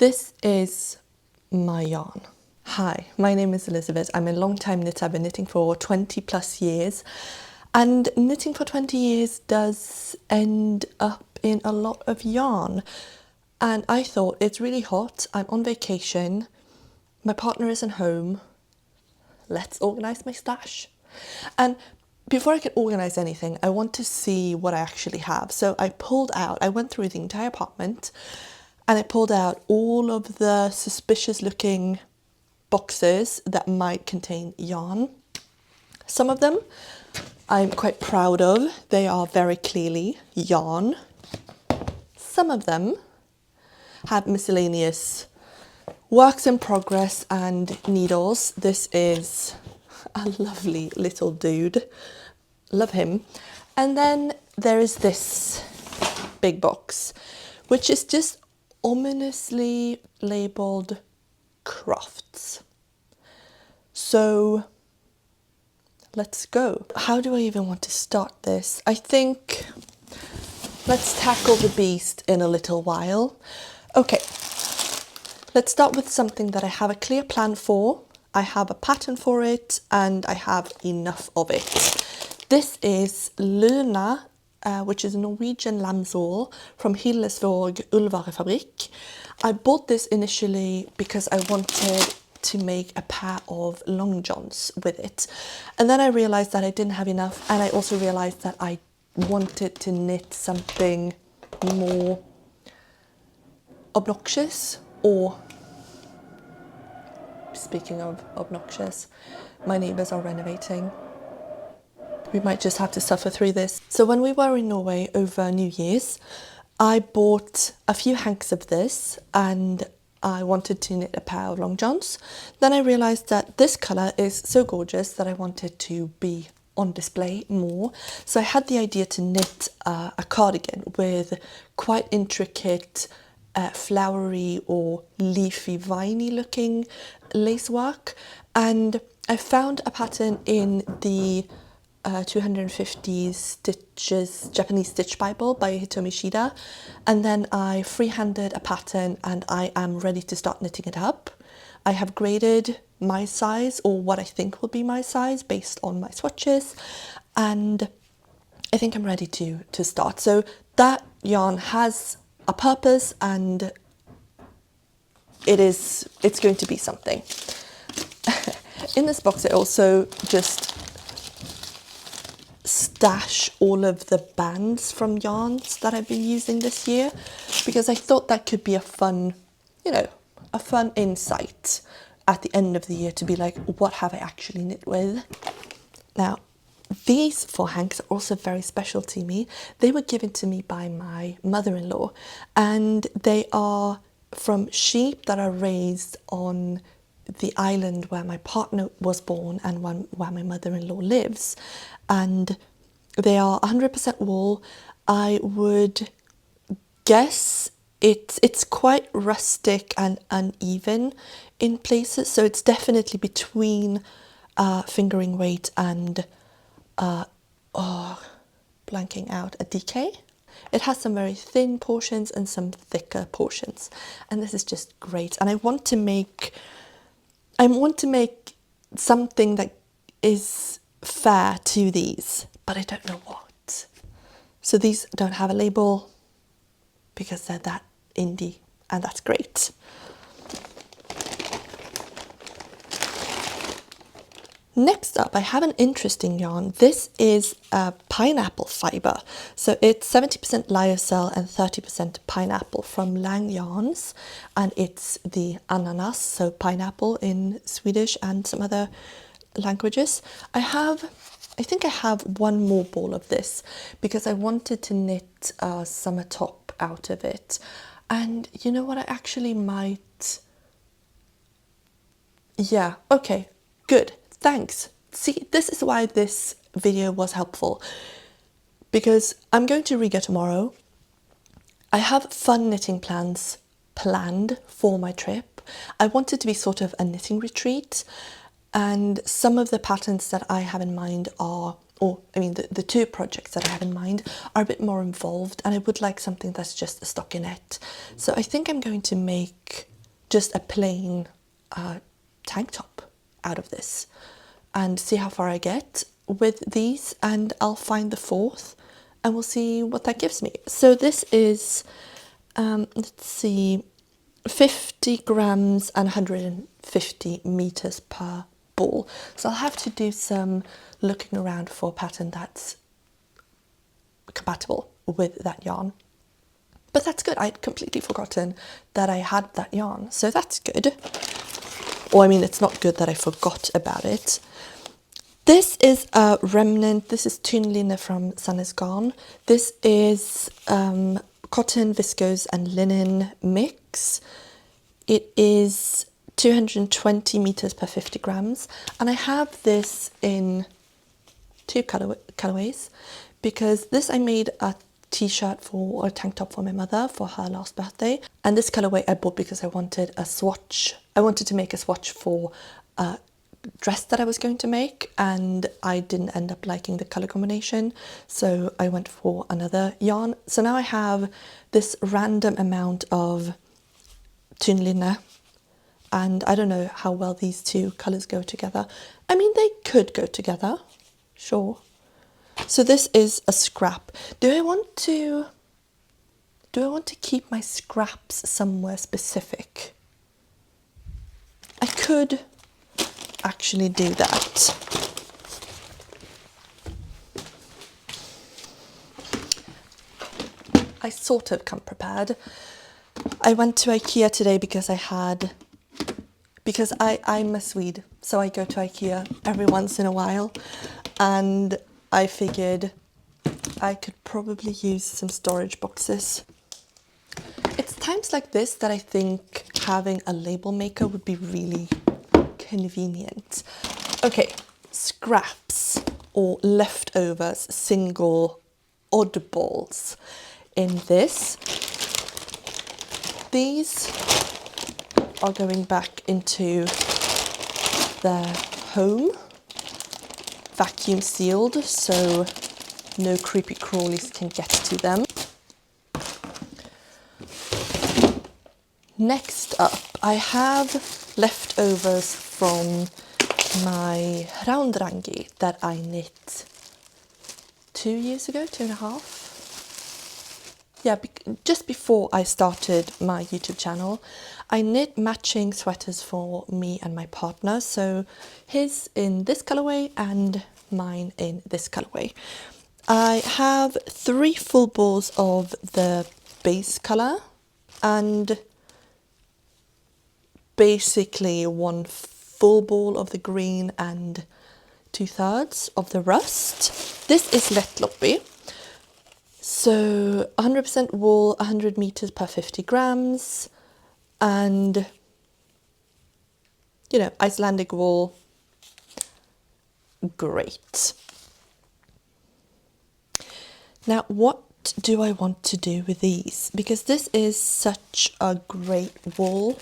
This is my yarn. Hi, my name is Elizabeth. I'm a long-time knitter. I've been knitting for 20 plus years, and knitting for 20 years does end up in a lot of yarn. And I thought, it's really hot, I'm on vacation, my partner isn't home, let's organise my stash. And before I could organise anything, I want to see what I actually have. So I went through the entire apartment and I pulled out all of the suspicious looking boxes that might contain yarn. Some of them I'm quite proud of. They are very clearly yarn. Some of them have miscellaneous works in progress and needles. This is a lovely little dude. Love him. And then there is this big box, which is just ominously labelled crafts. So let's go. How do I even want to start this? I think let's tackle the beast in a little while. Okay, let's start with something that I have a clear plan for. I have a pattern for it and I have enough of it. This is Luna, which is a Norwegian lambswool from Hillesvåg Ullvarefabrik. I bought this initially because I wanted to make a pair of long johns with it. And then I realized that I didn't have enough, and I also realized that I wanted to knit something more obnoxious, or speaking of obnoxious, my neighbours are renovating. We might just have to suffer through this. So when we were in Norway over New Year's, I bought a few hanks of this and I wanted to knit a pair of long johns. Then I realised that this colour is so gorgeous that I wanted to be on display more. So I had the idea to knit a cardigan with quite intricate flowery or leafy viney looking lacework, and I found a pattern in the 250 stitches Japanese stitch bible by Hitomi Shida, and then I freehanded a pattern and I am ready to start knitting it up. I have graded my size, or what I think will be my size, based on my swatches, and I think I'm ready to start. So that yarn has a purpose and it's going to be something. In this box I also just stash all of the bands from yarns that I've been using this year, because I thought that could be a fun, a fun insight at the end of the year to be like, what have I actually knit with? Now, these 4 hanks are also very special to me. They were given to me by my mother-in-law, and they are from sheep that are raised on the island where my partner was born and where my mother-in-law lives. And they are 100% wool. I would guess it's quite rustic and uneven in places, so it's definitely between fingering weight and blanking out, a DK. It has some very thin portions and some thicker portions, and this is just great. And I want to make something that is fair to these, but I don't know what. So these don't have a label because they're that indie, and that's great. Next up, I have an interesting yarn. This is a pineapple fibre. So it's 70% lyocell and 30% pineapple from Lang Yarns, and it's the ananas, so pineapple in Swedish and some other languages. I think I have one more ball of this because I wanted to knit a summer top out of it. And you know what, I actually might... Yeah, okay, good. Thanks. See, this is why this video was helpful, because I'm going to Riga tomorrow. I have fun knitting plans planned for my trip. I want it to be sort of a knitting retreat, and some of the patterns that I have in mind are, the 2 projects that I have in mind are a bit more involved, and I would like something that's just a stockinette. So I think I'm going to make just a plain tank top out of this and see how far I get with these, and I'll find the fourth and we'll see what that gives me. So this is, let's see, 50 grams and 150 meters per ball. So I'll have to do some looking around for a pattern that's compatible with that yarn. But that's good. I'd completely forgotten that I had that yarn, so that's good. Or I mean, it's not good that I forgot about it. This is a remnant. This is Tynlinne from Sun Is Gone. This is cotton, viscose and linen mix. It is 220 meters per 50 grams. And I have this in two colorways, because this I made a t-shirt or a tank top for my mother for her last birthday, and this colorway I bought because I wanted a swatch. I wanted to make a swatch for a dress that I was going to make, and I didn't end up liking the color combination, so I went for another yarn. So now I have this random amount of Tynlinne, and I don't know how well these two colors go together. I mean, they could go together, sure. So this is a scrap. Do I want to keep my scraps somewhere specific? I could actually do that. I sort of come prepared. I went to IKEA today because I'm a Swede, so I go to IKEA every once in a while, and I figured I could probably use some storage boxes. It's times like this that I think having a label maker would be really convenient. Okay, scraps or leftovers, single oddballs in this. These are going back into their home, vacuum sealed, so no creepy crawlies can get to them. Next up, I have leftovers from my roundrangi that I knit 2 years ago, 2.5. Yeah, just before I started my YouTube channel. I knit matching sweaters for me and my partner, so his in this colorway and mine in this colorway. I have 3 full balls of the base color and basically 1 full ball of the green and 2/3 of the rust. This is Lättloppi. So 100% wool, 100 meters per 50 grams, and, you know, Icelandic wool, great. Now, what do I want to do with these? Because this is such a great wool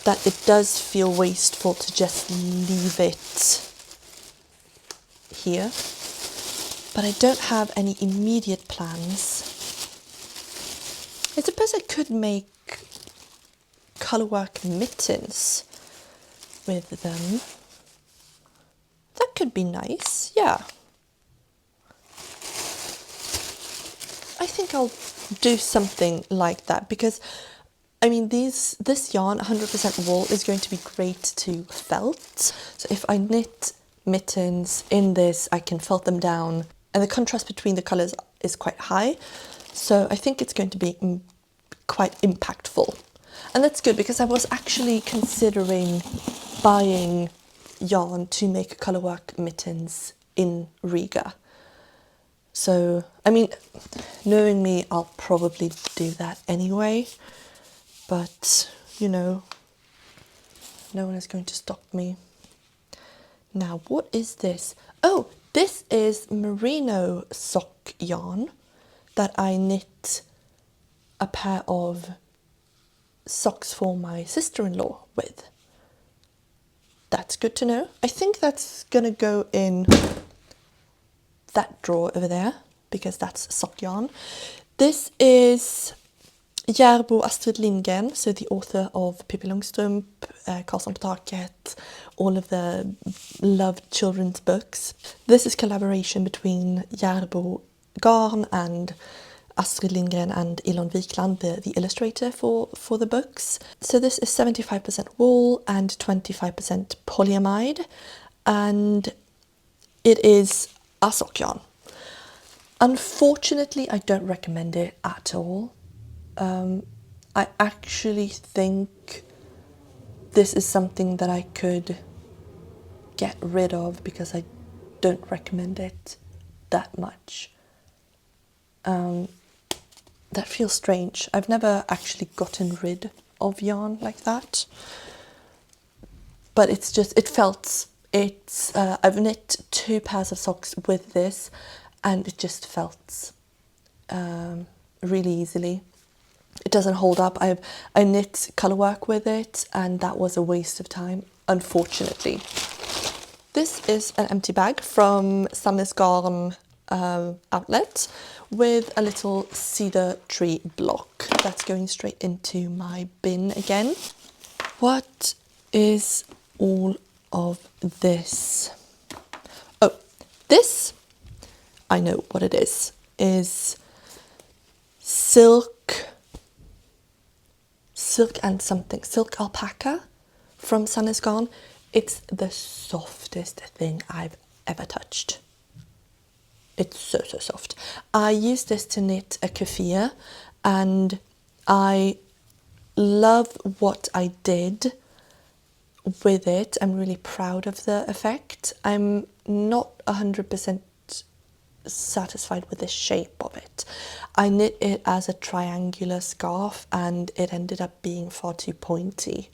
that it does feel wasteful to just leave it here. But I don't have any immediate plans. I suppose I could make colourwork mittens with them. That could be nice, yeah. I think I'll do something like that, because I mean, this yarn, 100% wool, is going to be great to felt. So if I knit mittens in this, I can felt them down, and the contrast between the colours is quite high. So I think it's going to be quite impactful. And that's good, because I was actually considering buying yarn to make colourwork mittens in Riga. So, I mean, knowing me, I'll probably do that anyway. But, you know, no one is going to stop me. Now, what is this? Oh, this is merino sock yarn that I knit a pair of socks for my sister-in-law with. That's good to know. I think that's gonna go in that drawer over there, because that's sock yarn. This is Järbo Astrid Lindgren, so the author of Pippi Långstrump, Karlsson på taket, all of the loved children's books. This is collaboration between Järbo Garn and Astrid Lindgren and Ilon Wikland, the illustrator for the books. So this is 75% wool and 25% polyamide, and it is a sock yarn. Unfortunately, I don't recommend it at all. I actually think this is something that I could get rid of because I don't recommend it that much. That feels strange. I've never actually gotten rid of yarn like that. But it's just, I've knit 2 pairs of socks with this and it just felt really easily. It doesn't hold up. I knit colour work with it and that was a waste of time, unfortunately. This is an empty bag from Sandnes Garn outlet with a little cedar tree block that's going straight into my bin again. What is all of this? Oh, this, I know what it is silk alpaca from Sandnes Garn. It's the softest thing I've ever touched. It's so soft. I used this to knit a keffiyeh and I love what I did with it. I'm really proud of the effect. I'm not 100% satisfied with the shape of it. I knit it as a triangular scarf and it ended up being far too pointy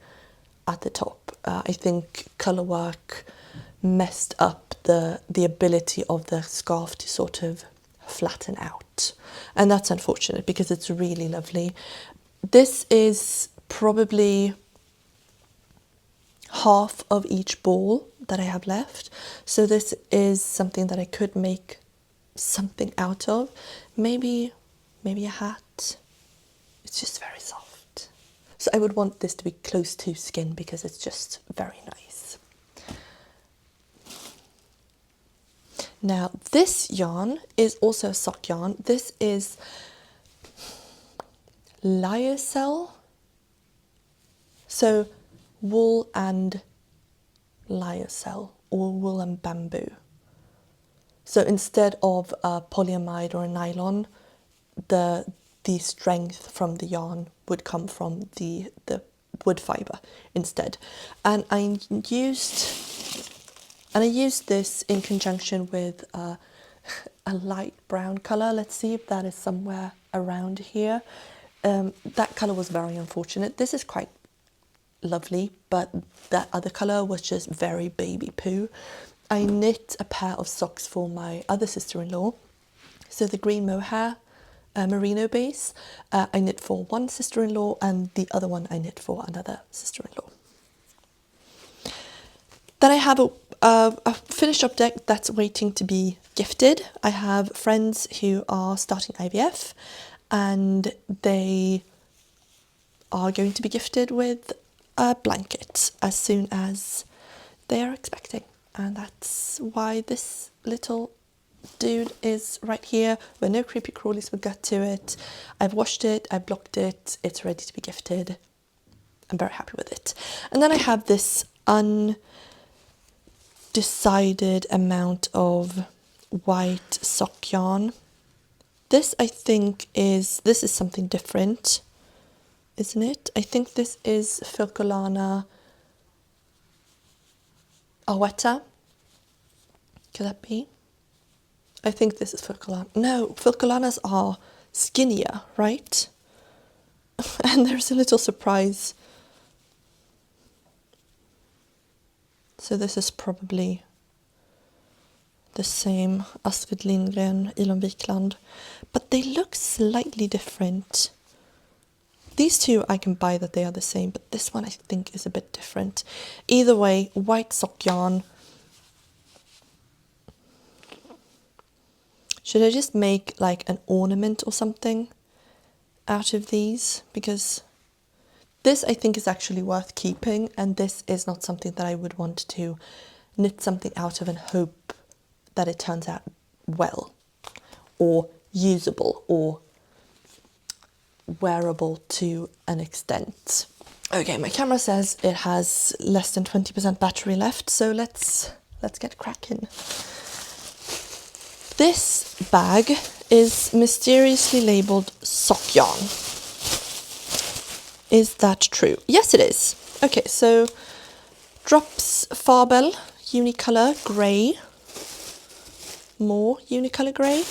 at the top. I think colour work messed up the ability of the scarf to sort of flatten out, and that's unfortunate because it's really lovely. This is probably half of each ball that I have left, so this is something that I could make something out of. Maybe a hat. It's just very soft, so I would want this to be close to skin because it's just very nice. Now this yarn is also a sock yarn. This is lyocell, so wool and lyocell, or wool and bamboo. So instead of a polyamide or a nylon, the strength from the yarn would come from the wood fibre instead. And I used this in conjunction with a light brown colour. Let's see if that is somewhere around here. That colour was very unfortunate. This is quite lovely, but that other colour was just very baby poo. I knit a pair of socks for my other sister-in-law. So the green mohair merino base, I knit for one sister-in-law and the other one I knit for another sister-in-law. Then I have a finished object that's waiting to be gifted. I have friends who are starting IVF and they are going to be gifted with a blanket as soon as they are expecting. And that's why this little dude is right here with no creepy crawlies with gut to it. I've washed it, I've blocked it, it's ready to be gifted. I'm very happy with it. And then I have this undecided amount of white sock yarn. This I think is something different, isn't it? I think this is Filcolana Aweta. Could that be? I think this is Filcolana. No, Filcolanas are skinnier, right? And there's a little surprise. So this is probably the same Astrid Lindgren, Ilon Wikland, but they look slightly different. These two I can buy that they are the same, but this one I think is a bit different. Either way, white sock yarn. Should I just make like an ornament or something out of these, because this I think is actually worth keeping, and this is not something that I would want to knit something out of and hope that it turns out well or usable or wearable to an extent. Okay, my camera says it has less than 20% battery left, so let's get cracking. This bag is mysteriously labelled sock yarn. Is that true? Yes, it is. Okay, so drops Farbel Unicolor Grey. More Unicolor Grey.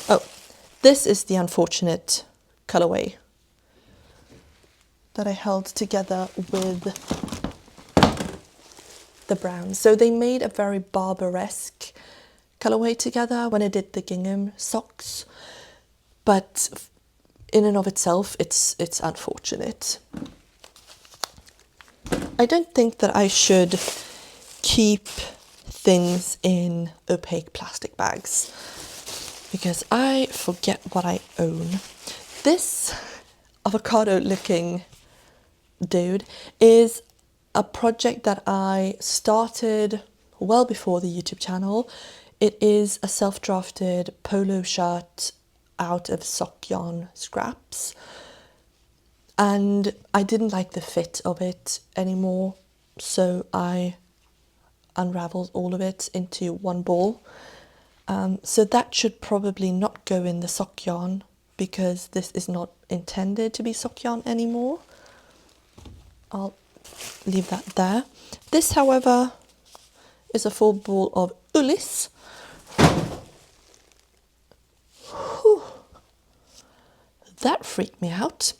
Oh, this is the unfortunate colourway that I held together with the brown. So they made a very Barber-esque colourway together when I did the gingham socks, but in and of itself, it's unfortunate. I don't think that I should keep things in opaque plastic bags because I forget what I own. This avocado looking dude is a project that I started well before the YouTube channel. It is a self-drafted polo shirt out of sock yarn scraps, and I didn't like the fit of it anymore, so I unraveled all of it into one ball. So that should probably not go in the sock yarn because this is not intended to be sock yarn anymore. I'll leave that there. This, however, is a full ball of Ullis. Whew. That freaked me out.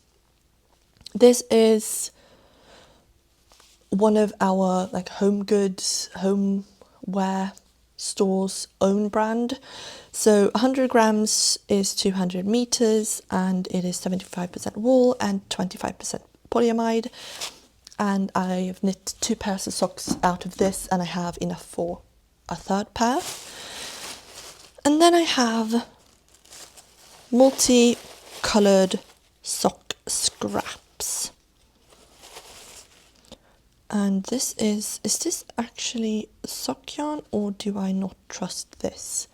This is one of our like home goods, homeware store's own brand. So 100 grams is 200 meters and it is 75% wool and 25% polyamide. And I've knit 2 pairs of socks out of this, and I have enough for a third pair. And then I have multi-coloured sock scraps. And this is this actually sock yarn, or do I not trust this?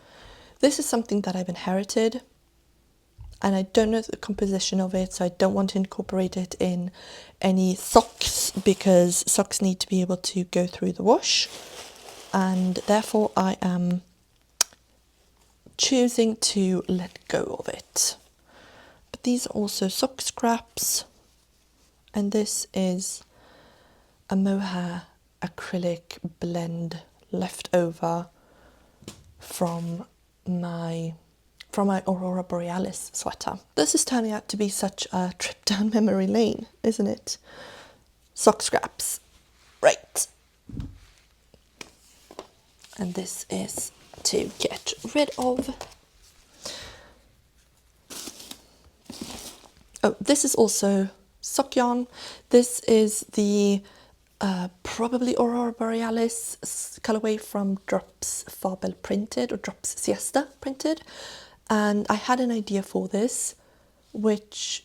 This is something that I've inherited, and I don't know the composition of it, so I don't want to incorporate it in any socks because socks need to be able to go through the wash, and therefore I am choosing to let go of it. But these are also sock scraps, and this is a mohair acrylic blend left over from my Aurora Borealis sweater. This is turning out to be such a trip down memory lane, isn't it? Sock scraps. Right. And this is to get rid of. Oh, this is also sock yarn. This is the probably Aurora Borealis colourway from Drops Farbel Printed, or Drops Siesta Printed. And I had an idea for this, which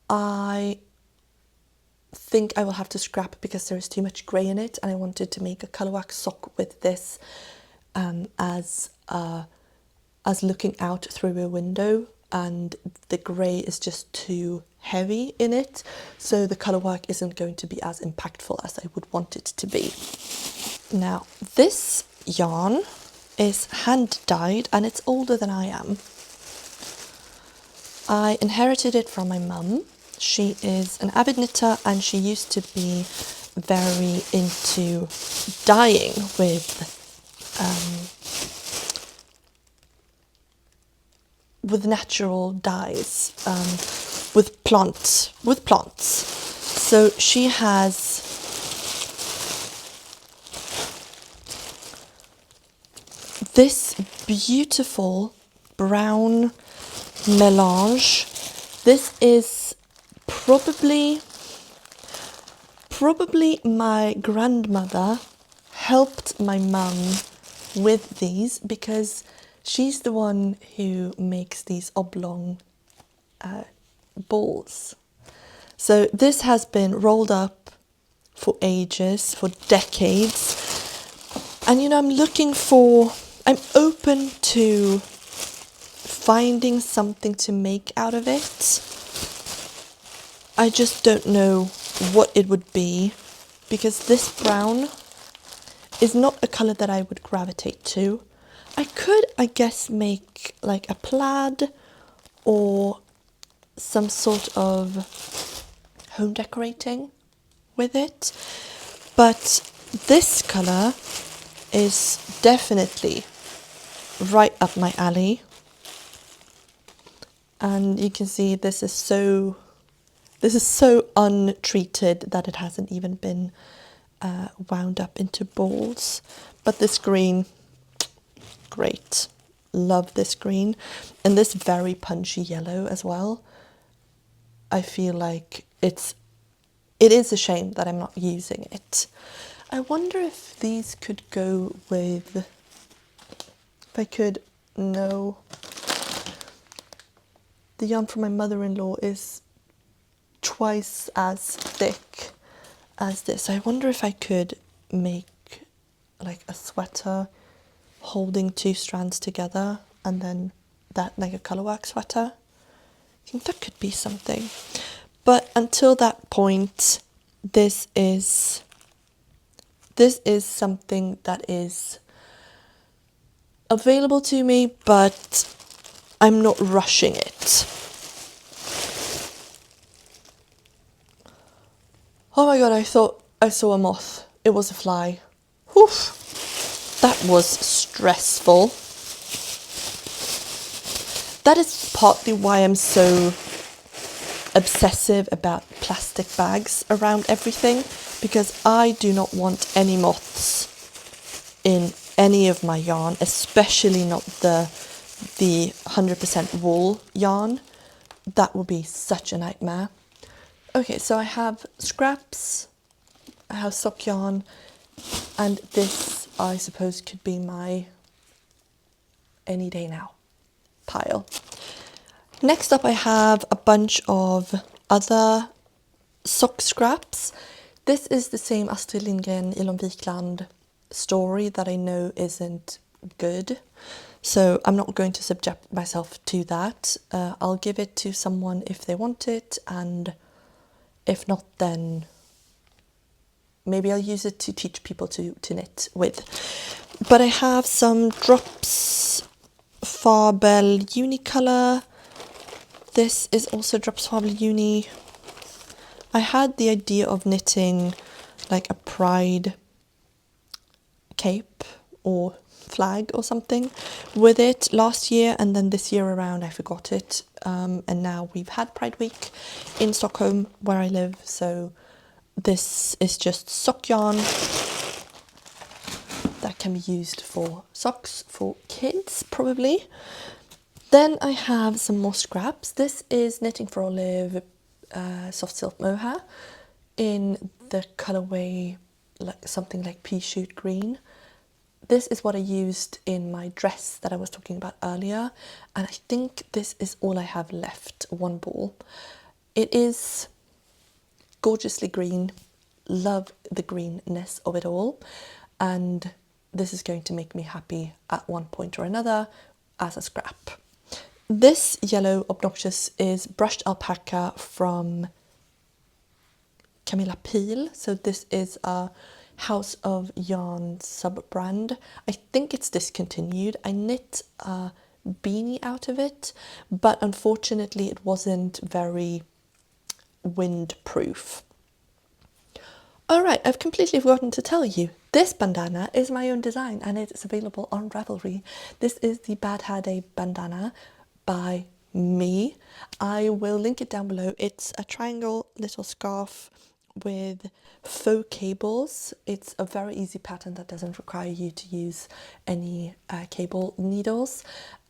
I think I will have to scrap because there is too much grey in it, and I wanted to make a colourwax sock with this as looking out through a window, and the grey is just too heavy in it, so the colourwork isn't going to be as impactful as I would want it to be. Now, this yarn is hand dyed and it's older than I am. I inherited it from my mum. She is an avid knitter and she used to be very into dyeing with natural dyes, with plants. So she has this beautiful brown melange. This is probably my grandmother helped my mum with these because She's the one who makes these oblong balls. So this has been rolled up for ages, for decades. And I'm open to finding something to make out of it. I just don't know what it would be, because this brown is not a colour that I would gravitate to. I could, I guess, make like a plaid or some sort of home decorating with it. But this colour is definitely right up my alley. And you can see this is so untreated that it hasn't even been wound up into balls. But this green, great. Love this green. And this very punchy yellow as well. I feel like it is a shame that I'm not using it. I wonder if these could go with, if I could, no. The yarn from my mother-in-law is twice as thick as this. I wonder if I could make like a sweater holding two strands together, and then that like a colourwork sweater. I think that could be something. But until that point, this is something that is available to me, but I'm not rushing it. Oh my god, I thought I saw a moth. It was a fly. Whew. That was stressful. That is partly why I'm so obsessive about plastic bags around everything, because I do not want any moths in any of my yarn, especially not the 100% wool yarn. That would be such a nightmare. Okay, so I have scraps, I have sock yarn, and this I suppose could be my any day now pile. Next up I have a bunch of other sock scraps. This is the same Astrid Lindgren Ilon Wikland story that I know isn't good, so I'm not going to subject myself to that. I'll give it to someone if they want it, and if not, then maybe I'll use it to teach people to knit with. But I have some Drops Fabel Unicolor. This is also Drops Fabel Uni. I had the idea of knitting like a pride cape or flag or something with it last year, and then this year around I forgot it, and now we've had Pride Week in Stockholm where I live, so this is just sock yarn that can be used for socks for kids probably. Then I have some more scraps. This is Knitting for Olive soft silk mohair in the colourway like something like pea shoot green. This is what I used in my dress that I was talking about earlier, and I think this is all I have left, one ball. It is gorgeously green, love the greenness of it all, and this is going to make me happy at one point or another as a scrap. This yellow obnoxious is Brushed Alpaca from Camilla Peel, so this is a House of Yarn sub-brand. I think it's discontinued. I knit a beanie out of it, but unfortunately it wasn't very windproof. Alright, I've completely forgotten to tell you, this bandana is my own design and it is available on Ravelry. This is the Bad Hair Day bandana by me. I will link it down below. It's a triangle little scarf with faux cables. It's a very easy pattern that doesn't require you to use any cable needles,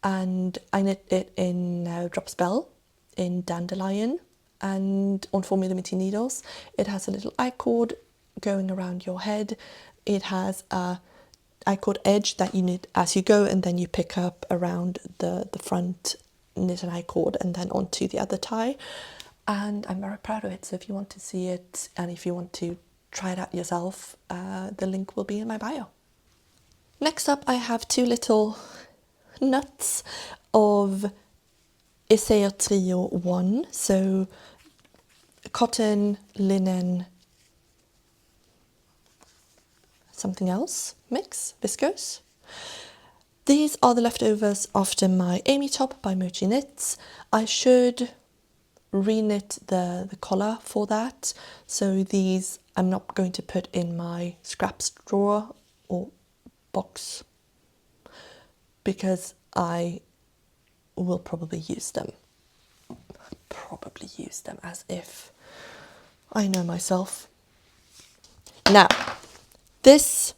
and I knit it in Drops Bell in Dandelion and on 4mm needles. It has a little I-cord going around your head. It has a I-cord edge that you knit as you go, and then you pick up around the front knit and I-cord and then onto the other tie. And I'm very proud of it, so if you want to see it and if you want to try it out yourself, the link will be in my bio. Next up, I have two little nuts of Iseo Trio 1, so cotton, linen, something else mix, viscose. These are the leftovers after my Amy top by Mochi Knits. I should re-knit the collar for that, so these I'm not going to put in my scraps drawer or box because I will probably use them. Probably use them, as if I know myself. Now, this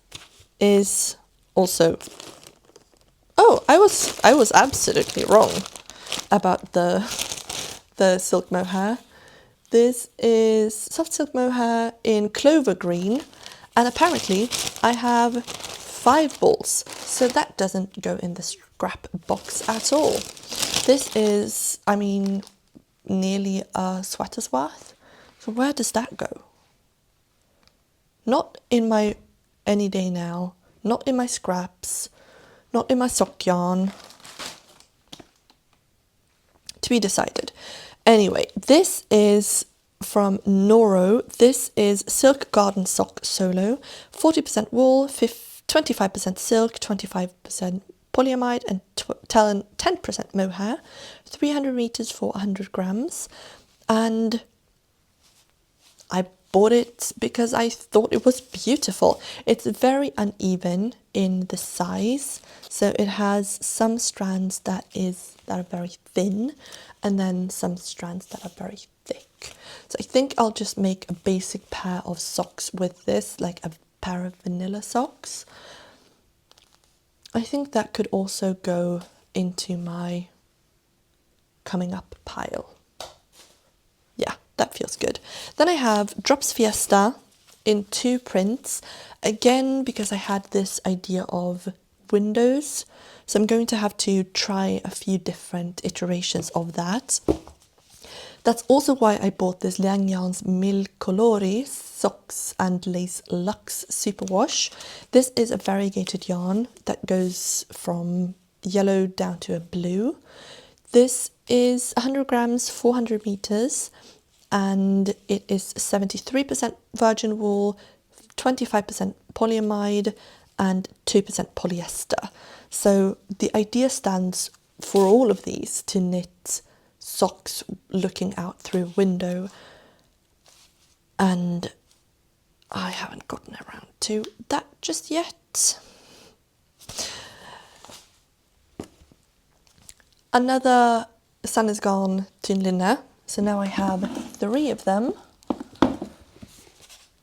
is also, oh, I was absolutely wrong about the silk mohair. This is soft silk mohair in clover green, and apparently I have 5 balls, so that doesn't go in the scrap box at all. This is, I mean, nearly a sweater's worth. So where does that go? Not in my any day now, not in my scraps, not in my sock yarn. To be decided. Anyway, this is from Noro. This is Silk Garden Sock Solo, 40% wool, 25% silk, 25% polyamide and 10% mohair, 300 meters for 100 grams. And I bought it because I thought it was beautiful. It's very uneven in the size, so it has some strands that are very thin and then some strands that are very thick. So I think I'll just make a basic pair of socks with this, like a pair of vanilla socks. I think that could also go into my coming up pile. Yeah, that feels good. Then I have Drops Fiesta in 2 prints, again because I had this idea of windows, so I'm going to have to try a few different iterations of that. That's also why I bought this Liang Yarns Mil Colori Socks and Lace Luxe Superwash. This is a variegated yarn that goes from yellow down to a blue. This is 100 grams, 400 meters, and it is 73% virgin wool, 25% polyamide, and 2% polyester. So the idea stands for all of these to knit socks looking out through a window, and I haven't gotten around to that just yet. Another Sun is Gone Tunlinne, so now I have 3 of them,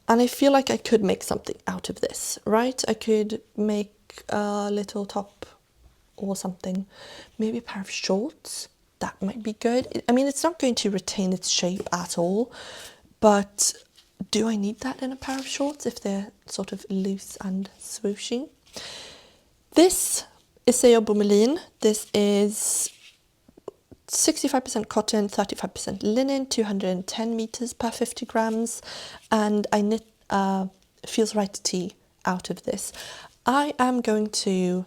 and I feel like I could make something out of this, right? I could make a little top or something, maybe a pair of shorts. That might be good. I mean, it's not going to retain its shape at all, but do I need that in a pair of shorts if they're sort of loose and swooshy? This is Iseo Boumelin. This is 65% cotton, 35% linen, 210 meters per 50 grams, and I knit Feels Right tee out of this. I am going to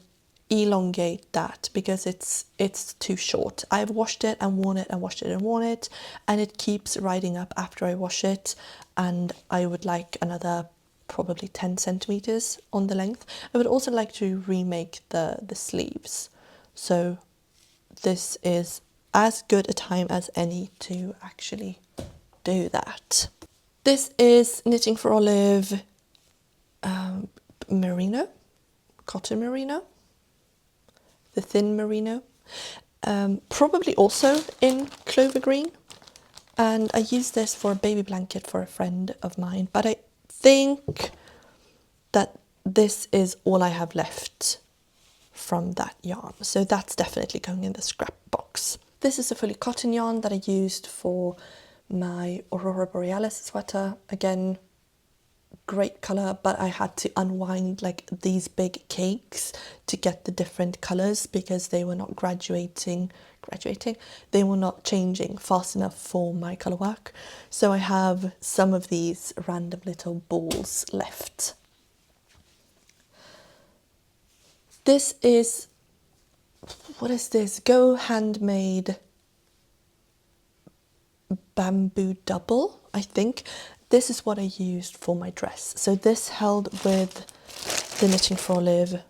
elongate that because it's too short. I've washed it and worn it and washed it and worn it, and it keeps riding up after I wash it, and I would like another probably 10 centimeters on the length. I would also like to remake the sleeves, so this is as good a time as any to actually do that. This is Knitting for Olive merino, cotton merino, the thin merino, probably also in clover green, and I used this for a baby blanket for a friend of mine, but I think that this is all I have left from that yarn, so that's definitely going in the scrap box. This is a fully cotton yarn that I used for my Aurora Borealis sweater. Again, great colour, but I had to unwind like these big cakes to get the different colours because they were not graduating, they were not changing fast enough for my colour work. So I have some of these random little balls left. This is, what is this? Go Handmade Bamboo Double, I think. This is what I used for my dress. So this held with the Knitting for Olive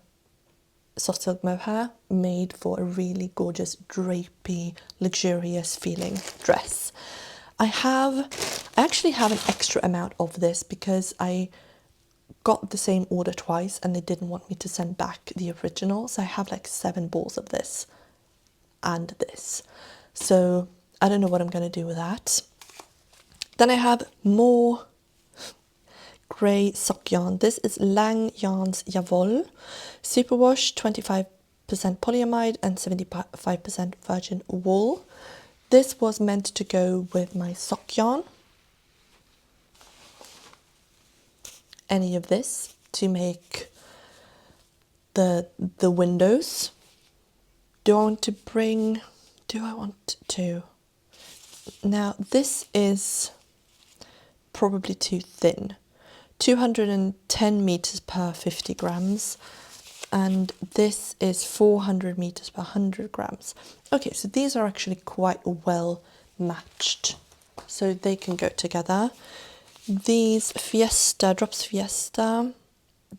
soft silk mohair, made for a really gorgeous drapey, luxurious feeling dress. I actually have an extra amount of this because I got the same order twice and they didn't want me to send back the original. So I have like 7 balls of this and this. So I don't know what I'm going to do with that. Then I have more grey sock yarn. This is Lang Yarns Javol Superwash, 25% polyamide and 75% virgin wool. This was meant to go with my sock yarn. Any of this to make the windows. Do I want to? Now this is probably too thin. 210 meters per 50 grams, and this is 400 meters per 100 grams. Okay, so these are actually quite well matched, so they can go together. These Drops Fiesta,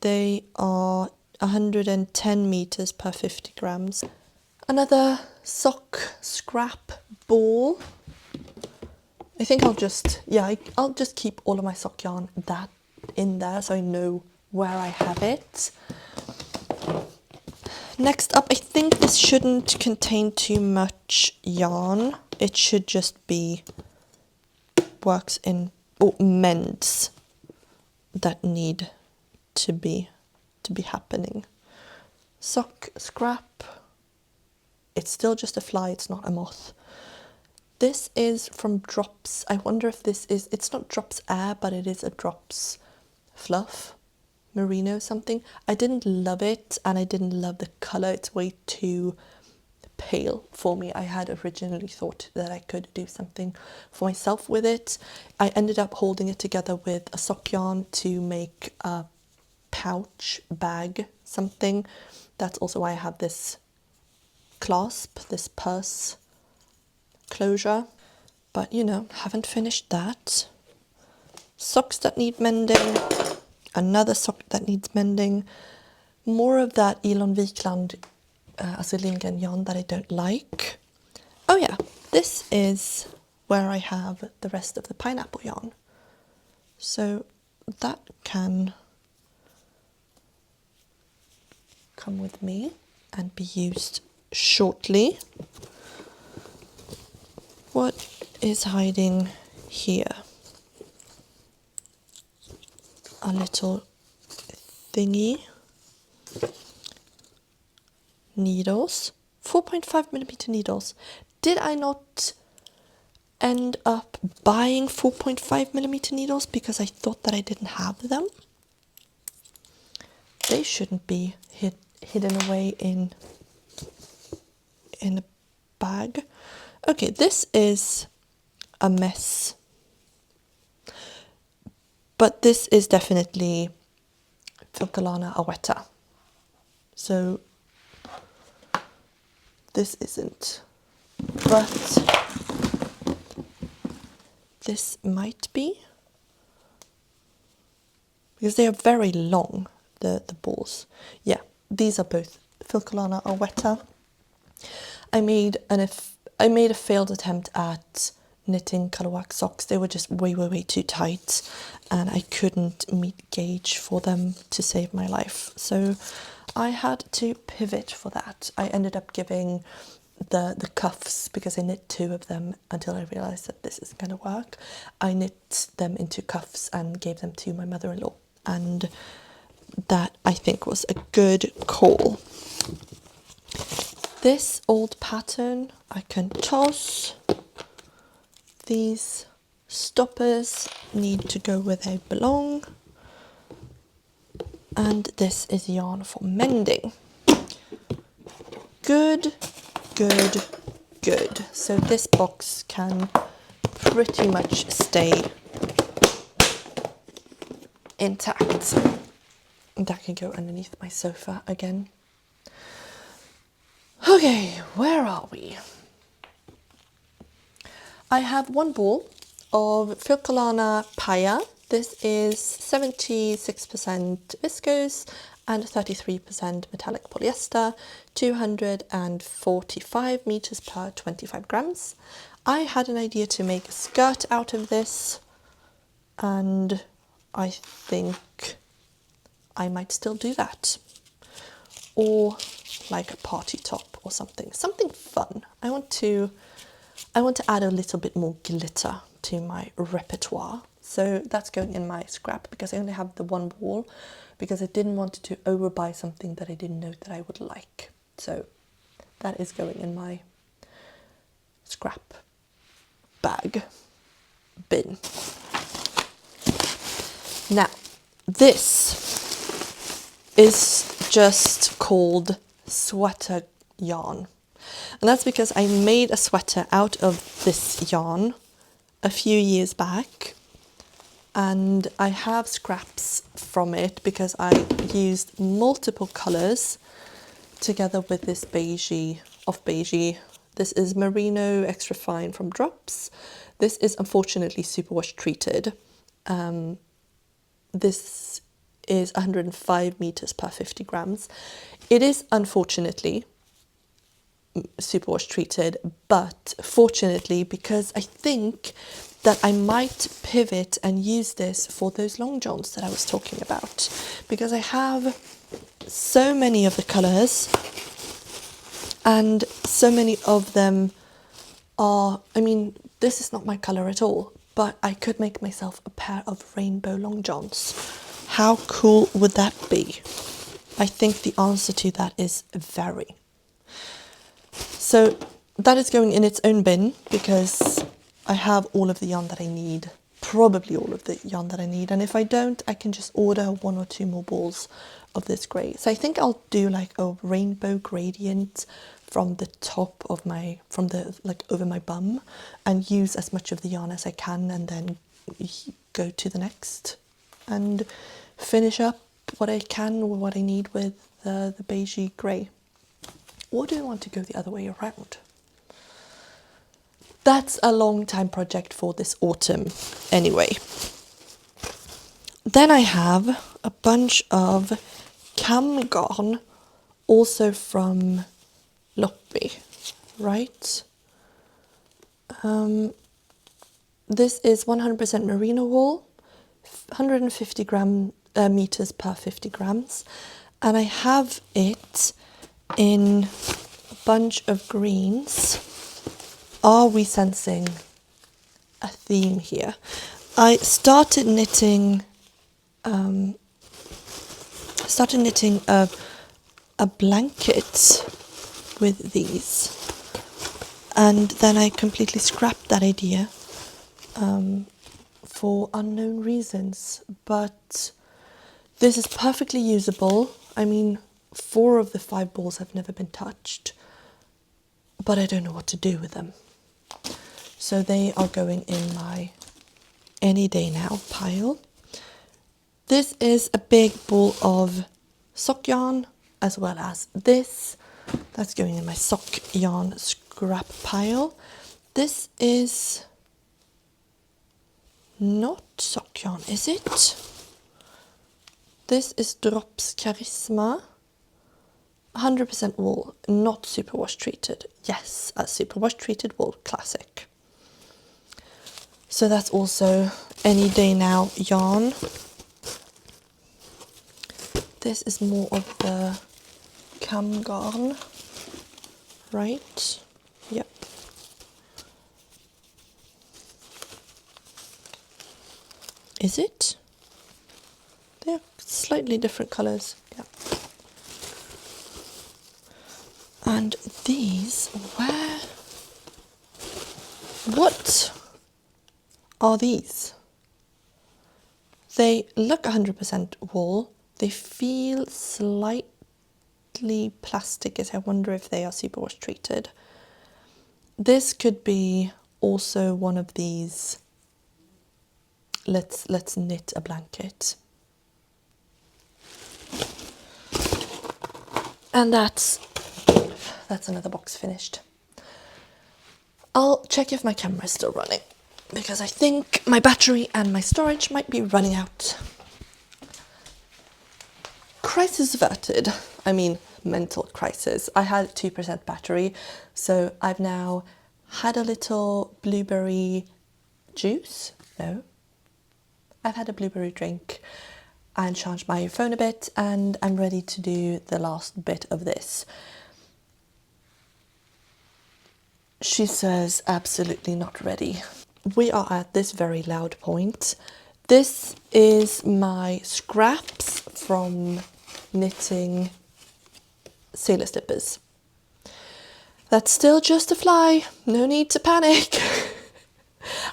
they are 110 meters per 50 grams. Another sock scrap ball. I think I'll just keep all of my sock yarn in there so I know where I have it. Next up, I think this shouldn't contain too much yarn. It should just be mends that need to be happening. Sock scrap. It's still just a fly, it's not a moth. This is from Drops. I wonder if it's not Drops Air, but it is a Drops Fluff, merino something. I didn't love it and I didn't love the colour. It's way too pale for me. I had originally thought that I could do something for myself with it. I ended up holding it together with a sock yarn to make a pouch, bag, something. That's also why I have this clasp, this purse closure, but haven't finished that. Socks that need mending, another sock that needs mending, more of that Elon Wikland Lindgren yarn that I don't like. Oh yeah, this is where I have the rest of the pineapple yarn, so that can come with me and be used shortly. What is hiding here? A little thingy. Needles. 4.5mm needles. Did I not end up buying 4.5mm needles because I thought that I didn't have them? They shouldn't be hidden away in a bag. Okay, this is a mess, but this is definitely Filcolana Aweta, so this isn't, but this might be, because they are very long, the balls. Yeah, these are both Filcolana Aweta. I made a failed attempt at knitting colourwork socks. They were just way too tight and I couldn't meet gauge for them to save my life. So I had to pivot for that. I ended up giving the cuffs, because I knit 2 of them until I realised that this isn't going to work. I knit them into cuffs and gave them to my mother-in-law, and that I think was a good call. This old pattern I can toss. These stoppers need to go where they belong. And this is yarn for mending. Good, good, good. So this box can pretty much stay intact. And that can go underneath my sofa again. Okay, where are we? I have one ball of Filcolana Paya. This is 76% viscose and 33% metallic polyester, 245 meters per 25 grams. I had an idea to make a skirt out of this, and I think I might still do that. Or like a party top or something fun. I want to add a little bit more glitter to my repertoire. So that's going in my scrap because I only have the one ball, because I didn't want to overbuy something that I didn't know that I would like. So that is going in my scrap bag bin. Now, this is just called sweater yarn. And that's because I made a sweater out of this yarn a few years back, and I have scraps from it because I used multiple colours together with this beigey. This is merino extra fine from Drops. This is unfortunately superwash treated. This is 105 meters per 50 grams. It is unfortunately superwash treated, but fortunately, because I think that I might pivot and use this for those long johns that I was talking about, because I have so many of the colours and so many of them are, I mean, this is not my colour at all, but I could make myself a pair of rainbow long johns. How cool would that be? I think the answer to that is very. So that is going in its own bin because I have all of the yarn that I need, probably all of the yarn that I need. And if I don't, I can just order 1 or 2 more balls of this grey. So I think I'll do like a rainbow gradient from the top of my, like over my bum, and use as much of the yarn as I can, and then go to the next and finish up what I can or what I need with the beigey grey. Or do I want to go the other way around? That's a long time project for this autumn anyway. Then I have a bunch of cam yarn, also from Loppy, right? This is 100% merino wool, 150 meters per 50 grams, and I have it in a bunch of greens. Are we sensing a theme here? I started knitting a blanket with these, and then I completely scrapped that idea for unknown reasons, but this is perfectly usable. I mean, 4 of the 5 balls have never been touched, but I don't know what to do with them. So they are going in my any day now pile. This is a big ball of sock yarn, as well as this. That's going in my sock yarn scrap pile. This is not sock yarn, is it? This is Drops Charisma. 100% wool, not superwash treated. Yes, a superwash treated wool, classic. So that's also any day now yarn. This is more of the cam yarn, right? Yep. Is it? They're slightly different colours. Yeah. And these, what are these? They look 100% wool, They feel slightly plasticky. I wonder if they are superwash treated. This could be also one of these. Let's knit a blanket. And that's another box finished. I'll check if my camera is still running, because I think my battery and my storage might be running out. Crisis averted. I mean, mental crisis. I had 2% battery, so I've now had a little blueberry juice. No, I've had a blueberry drink and charged my phone a bit, and I'm ready to do the last bit of this. She says absolutely not ready. We are at this very loud point. This is my scraps from knitting sailor slippers. That's still just a fly, no need to panic.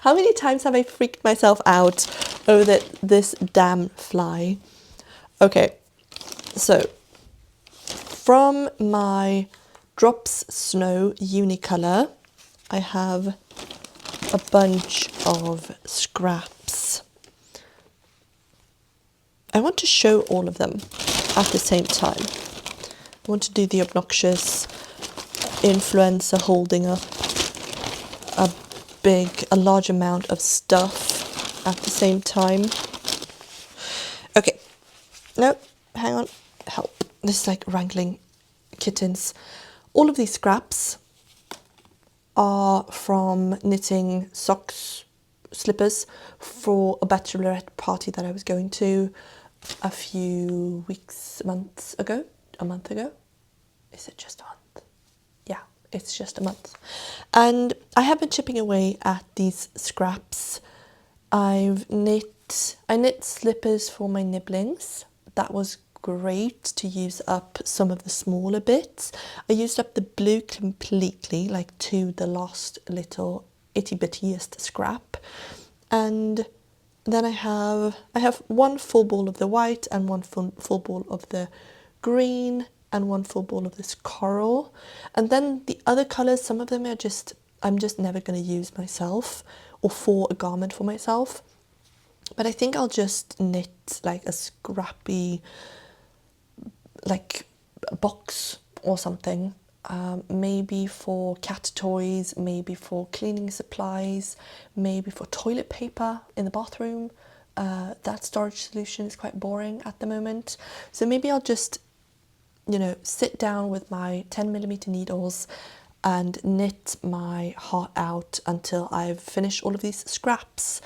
How many times have I freaked myself out over this damn fly? Okay, so from my Drops Snow Unicolor, I have a bunch of scraps. I want to show all of them at the same time. I want to do the obnoxious influencer holding up a large amount of stuff at the same time. Okay, no, hang on, help. This is like wrangling kittens. All of these scraps are from knitting slippers for a bachelorette party that I was going to a few months ago. A month ago? Is it just a month? Yeah, it's just a month. And I have been chipping away at these scraps. I knit slippers for my nibblings. That was great to use up some of the smaller bits. I used up the blue completely, like to the last little itty bittiest scrap. And then I have one full ball of the white and one full ball of the green and one full ball of this coral. And then the other colours, some of them I'm just never going to use myself or for a garment for myself. But I think I'll just knit like a scrappy like box or something, maybe for cat toys, maybe for cleaning supplies, maybe for toilet paper in the bathroom. That storage solution is quite boring at the moment, so maybe I'll just sit down with my 10mm needles and knit my heart out until I've finished all of these scraps.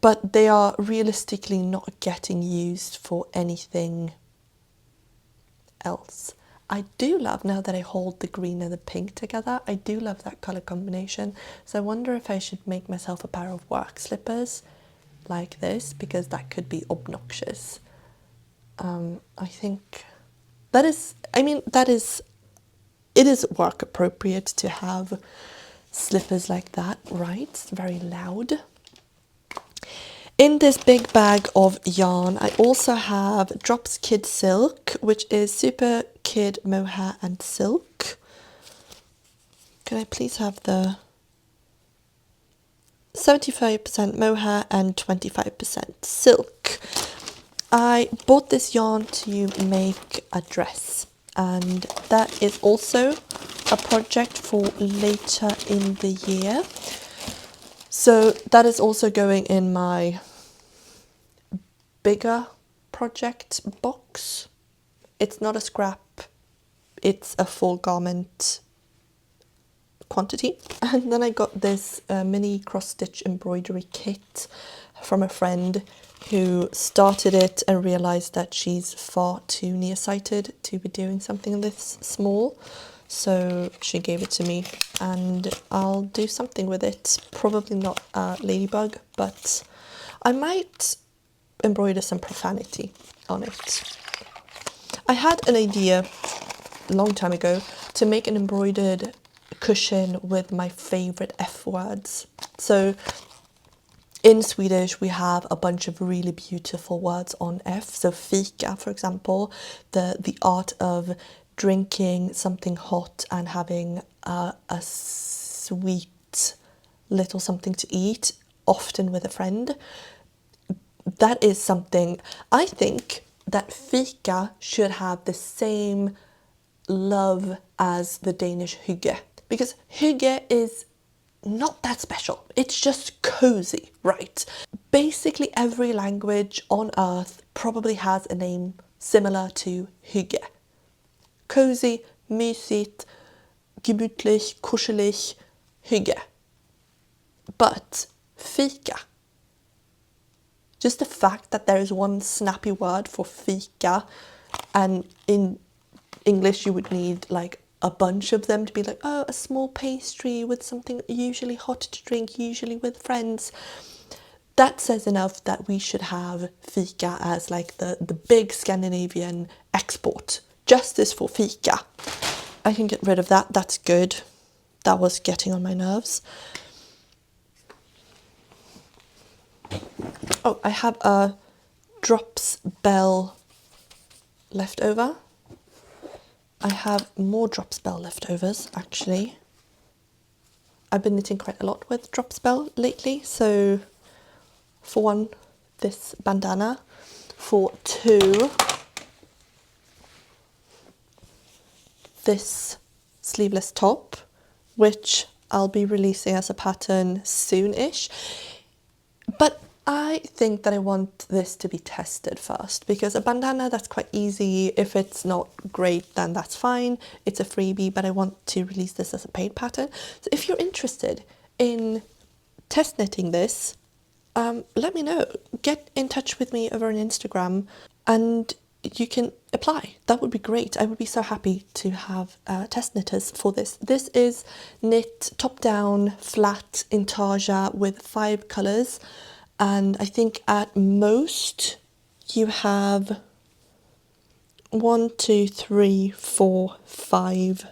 But they are realistically not getting used for anything else. I do love, now that I hold the green and the pink together, I do love that colour combination. So I wonder if I should make myself a pair of work slippers like this, because that could be obnoxious. I think it is work appropriate to have slippers like that, right? It's very loud. In this big bag of yarn, I also have Drops Kid Silk, which is Super Kid Mohair and Silk. Can I please have the 75% mohair and 25% silk? I bought this yarn to make a dress, and that is also a project for later in the year. So that is also going in my bigger project box. It's not a scrap, it's a full garment quantity. And then I got this mini cross-stitch embroidery kit from a friend who started it and realised that she's far too nearsighted to be doing something this small. So she gave it to me and I'll do something with it. Probably not a ladybug, but I might embroider some profanity on it. I had an idea a long time ago to make an embroidered cushion with my favourite F words. So In Swedish, we have a bunch of really beautiful words on F. So fika, for example, the art of drinking something hot and having a sweet little something to eat, often with a friend. That is something I think that fika should have the same love as the Danish hygge, because hygge is not that special. It's just cozy, right? Basically every language on earth probably has a name similar to hygge. Cozy, mysigt, gemütlich, kuschelig, hygge. But fika, just the fact that there is one snappy word for fika, and in English you would need like a bunch of them to be like, oh, a small pastry with something usually hot to drink, usually with friends. That says enough that we should have fika as like the big Scandinavian export. Justice for fika. I can get rid of that. That's good. That was getting on my nerves. Oh, I have a drops bell left over. I have more drops bell leftovers actually. I've been knitting quite a lot with drops bell lately, so for one, this bandana, for two, this sleeveless top, which I'll be releasing as a pattern soon-ish. But I think that I want this to be tested first, because a bandana, that's quite easy. If it's not great, then that's fine. It's a freebie, but I want to release this as a paid pattern. So if you're interested in test knitting this, let me know. Get in touch with me over on Instagram and you can apply. That would be great. I would be so happy to have test knitters for this. This is knit top down flat intarsia with 5 colours, and I think at most you have 1, 2, 3, 4, 5,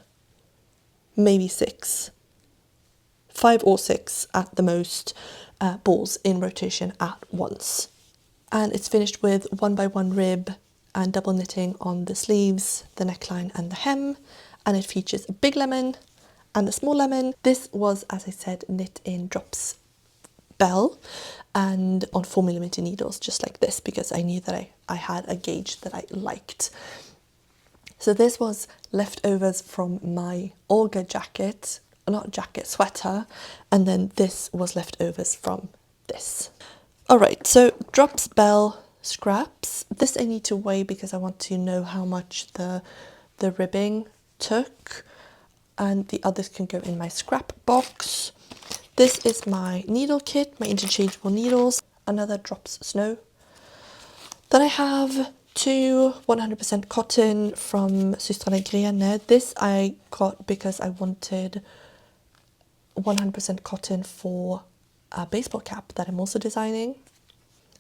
maybe 6. 5 or 6 at the most balls in rotation at once. And it's finished with 1x1 rib and double knitting on the sleeves, the neckline and the hem, and it features a big lemon and a small lemon. This was, as I said, knit in drops bell and on 4mm needles, just like this, because I knew that I had a gauge that I liked. So this was leftovers from my Olga jacket, not jacket, sweater, and then this was leftovers from this. All right, so drops bell scraps. This I need to weigh because I want to know how much the ribbing took, and the others can go in my scrap box. This is my needle kit, my interchangeable needles, another drops snow. Then I have 2 100% cotton from Systrarna Grene. This I got because I wanted 100% cotton for a baseball cap that I'm also designing.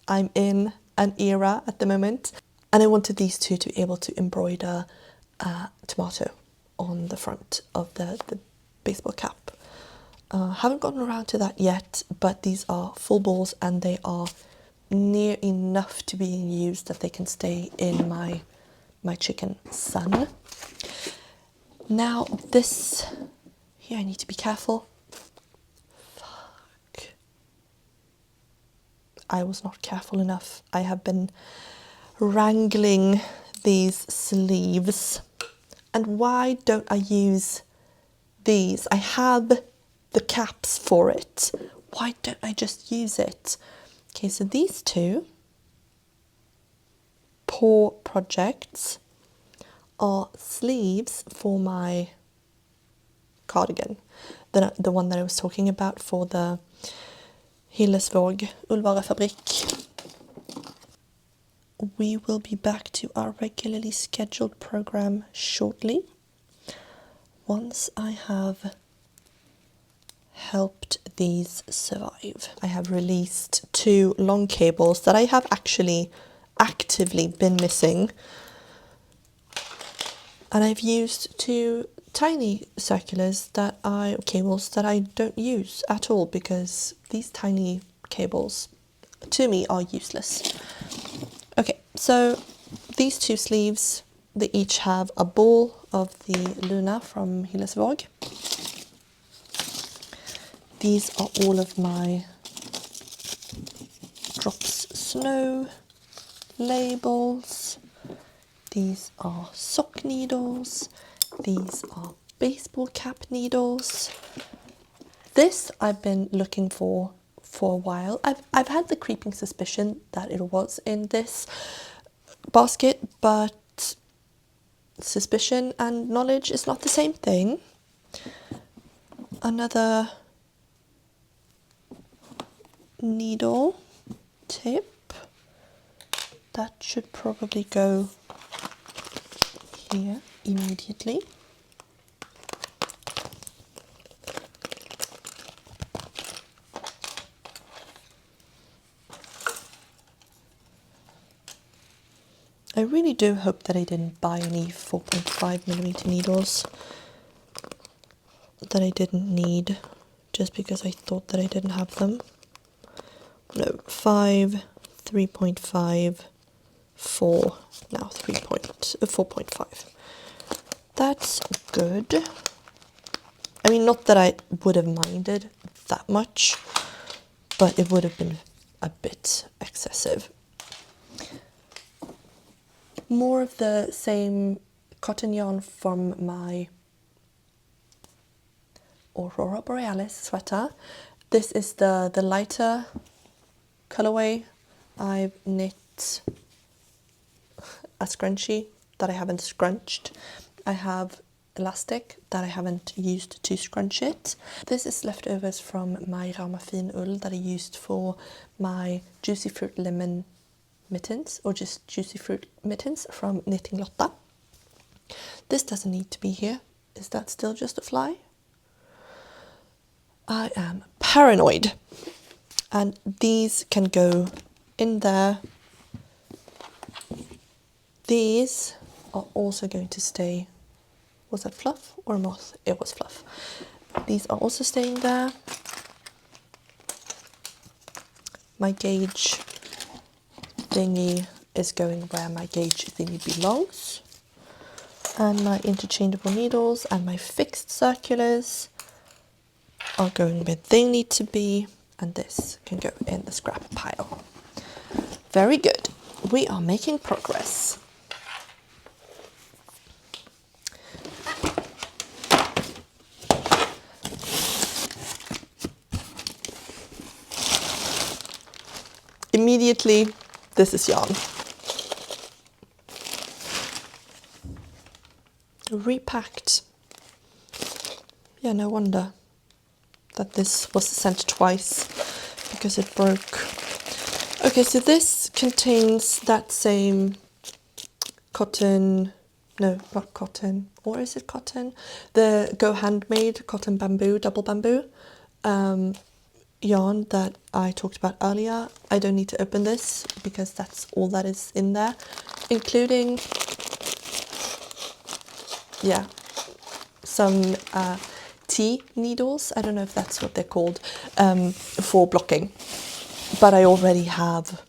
I'm in an era at the moment, and I wanted these two to be able to embroider a tomato on the front of the baseball cap. Haven't gotten around to that yet, but these are full balls and they are near enough to being used that they can stay in my chicken sun. Now this here, I need to be careful. Fuck. I was not careful enough. I have been wrangling these sleeves, and why don't I use these? I have the caps for it. Why don't I just use it? Okay, so these two paw projects are sleeves for my cardigan, the one that I was talking about for the Hillesvåg Ullvarefabrik. We will be back to our regularly scheduled program shortly, once I have helped these survive. I have released 2 long cables that I have actually actively been missing, and I've used 2 tiny cables that I don't use at all, because these tiny cables to me are useless. Okay, so these two sleeves, they each have a ball of the Luna from Hillesvåg. These are all of my Drops Snow labels. These are sock needles. These are baseball cap needles. This I've been looking for a while. I've had the creeping suspicion that it was in this basket, but suspicion and knowledge is not the same thing. Another needle tip that should probably go here immediately. I really do hope that I didn't buy any 4.5mm needles that I didn't need just because I thought that I didn't have them. No, 5, 3.5, 4, now 4.5. That's good. I mean, not that I would have minded that much, but it would have been a bit excessive. More of the same cotton yarn from my Aurora Borealis sweater. This is the lighter colorway. I've knit a scrunchie that I haven't scrunched. I have elastic that I haven't used to scrunch it. This is leftovers from my Ramafin ull that I used for my Juicy Fruit Lemon mittens, or just Juicy Fruit mittens from Knitting Lotta. This doesn't need to be here. Is that still just a fly? I am paranoid. And these can go in there. These are also going to stay. Was that fluff or a moth? It was fluff. These are also staying there. My gauge thingy is going where my gauge thingy belongs. And my interchangeable needles and my fixed circulars are going where they need to be. And this can go in the scrap pile. Very good. We are making progress. Immediately, this is yarn. Repacked. Yeah, no wonder that this was sent twice because it broke. Okay, so this contains that same cotton, no, not cotton, or is it cotton? The Go Handmade cotton bamboo, double bamboo yarn that I talked about earlier. I don't need to open this because that's all that is in there, including, yeah, some tea needles. I don't know if that's what they're called, for blocking, but I already have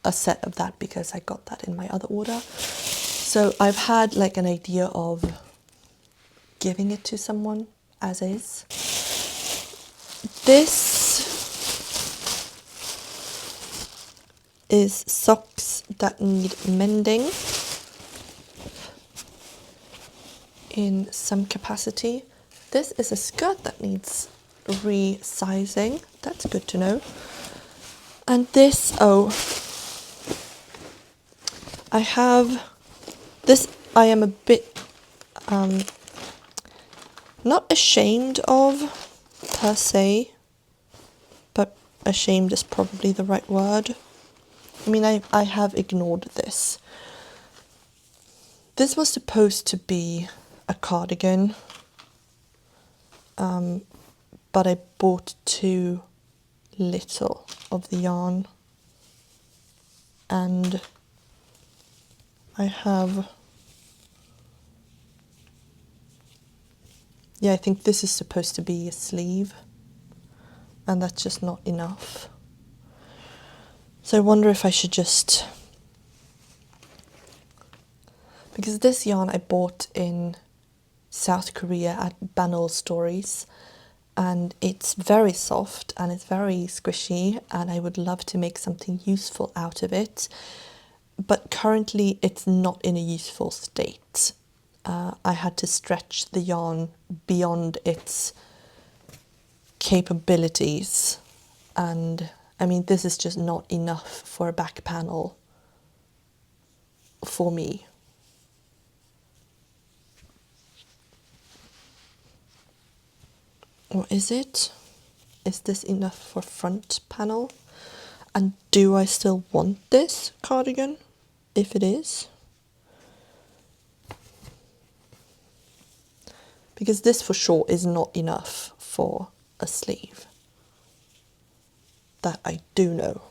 a set of that because I got that in my other order. So I've had like an idea of giving it to someone as is. This is socks that need mending in some capacity. This is a skirt that needs resizing. That's good to know. And this, oh, I have this. I am a bit not ashamed of per se, but ashamed is probably the right word. I mean, I have ignored this. This was supposed to be a cardigan, but I bought too little of the yarn, and I have, yeah, I think this is supposed to be a sleeve, and that's just not enough. So I wonder if I should just, because this yarn I bought in South Korea at Banol Stories, and it's very soft and it's very squishy, and I would love to make something useful out of it, but currently it's not in a useful state. I had to stretch the yarn beyond its capabilities, and I mean, this is just not enough for a back panel for me. Or is it? Is this enough for front panel? And do I still want this cardigan? If it is. Because this for sure is not enough for a sleeve. That I do know.